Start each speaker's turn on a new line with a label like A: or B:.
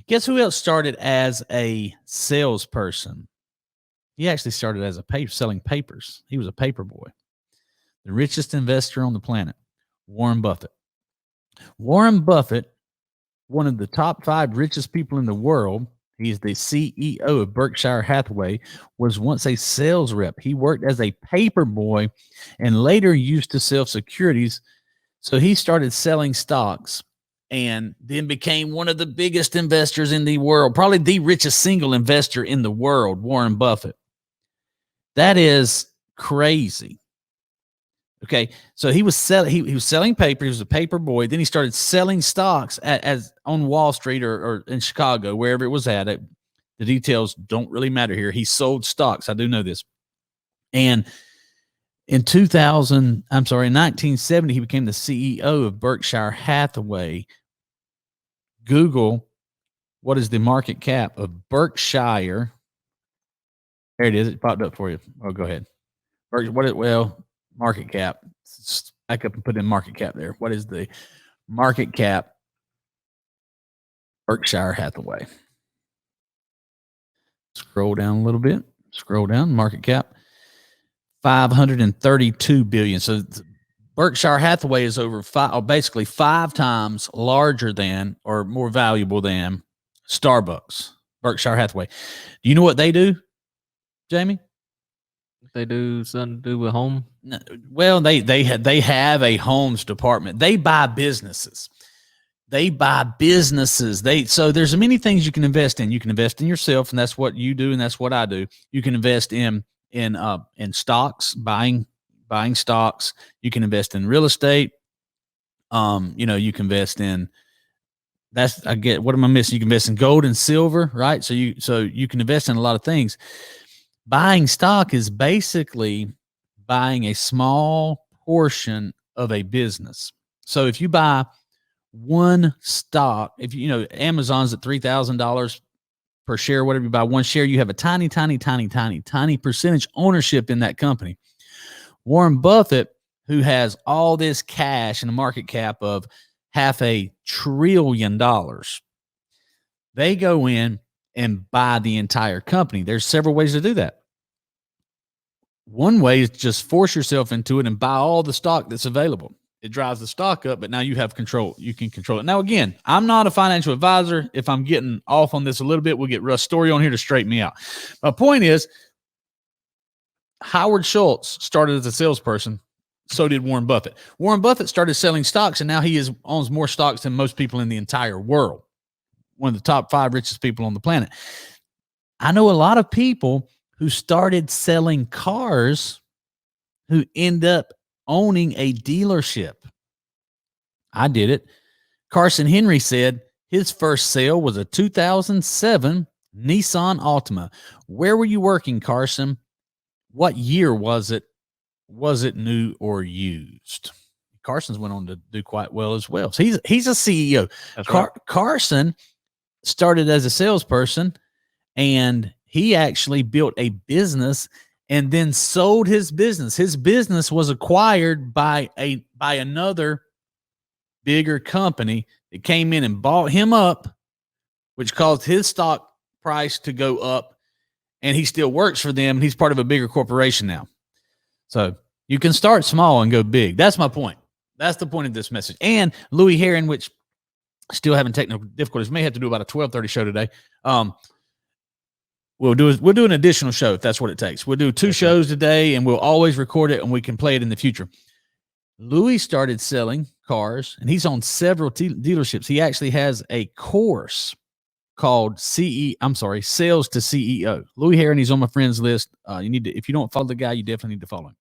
A: Guess who else started as a salesperson? He actually started as selling papers. He was a paper boy. The richest investor on the planet, Warren Buffett. Warren Buffett, one of the top 5 richest people in the world, he's the CEO of Berkshire Hathaway, was once a sales rep. He worked as a paper boy and later used to sell securities. So he started selling stocks and then became one of the biggest investors in the world, probably the richest single investor in the world, Warren Buffett. That is crazy. Okay, so he was selling. He was selling paper. He was a paper boy. Then he started selling stocks as on Wall Street or in Chicago, wherever it was at. The details don't really matter here. He sold stocks. I do know this. And in 1970, he became the CEO of Berkshire Hathaway. Google, what is the market cap of Berkshire? There it is. It popped up for you. Oh, go ahead. Market cap. Back up and put in market cap there. What is the market cap Berkshire Hathaway? Scroll down a little bit. Scroll down. Market cap $532 billion. So Berkshire Hathaway is basically 5 times larger than or more valuable than Starbucks. Berkshire Hathaway. Do you know what they do, Jamie?
B: They do something to do with home.
A: Well, they have a homes department. They buy businesses. So there's many things you can invest in. You can invest in yourself, and that's what you do, and that's what I do. You can invest in stocks, buying stocks. You can invest in real estate. You can invest in what am I missing? You can invest in gold and silver, right? So you can invest in a lot of things. Buying stock is basically buying a small portion of a business. So if you buy one stock, if Amazon's at $3,000 per share, whatever, you buy one share, you have a tiny percentage ownership in that company. Warren Buffett, who has all this cash and a market cap of $500 billion, they go in and buy the entire company. There's several ways to do that. One way is just force yourself into it and buy all the stock that's available. It drives the stock up, but now you have control. You can control it. Now, again, I'm not a financial advisor. If I'm getting off on this a little bit, we'll get Russ Story on here to straighten me out. My point is, Howard Schultz started as a salesperson. So did Warren Buffett. Warren Buffett started selling stocks, and now he owns more stocks than most people in the entire world. One of the top 5 richest people on the planet. I know a lot of people who started selling cars who end up owning a dealership. I did it. Carson Henry said his first sale was a 2007 Nissan Altima. Where were you working, Carson? What year was it? Was it new or used? Carson's went on to do quite well as well. So he's a CEO.
B: That's right.
A: Carson started as a salesperson, and he actually built a business and then sold his business. His business was acquired by another bigger company that came in and bought him up, which caused his stock price to go up, and he still works for them. He's part of a bigger corporation now. So you can start small and go big. That's my point. That's the point of this message. And Louis Heron, which still having technical difficulties, may have to do about a 12:30 show today. We'll do an additional show if that's what it takes. We'll do 2 shows today, and we'll always record it, and we can play it in the future. Louis started selling cars, and he's on several dealerships. He actually has a course called Sales to CEO. Louis Heron, he's on my friends list. If you don't follow the guy, you definitely need to follow him.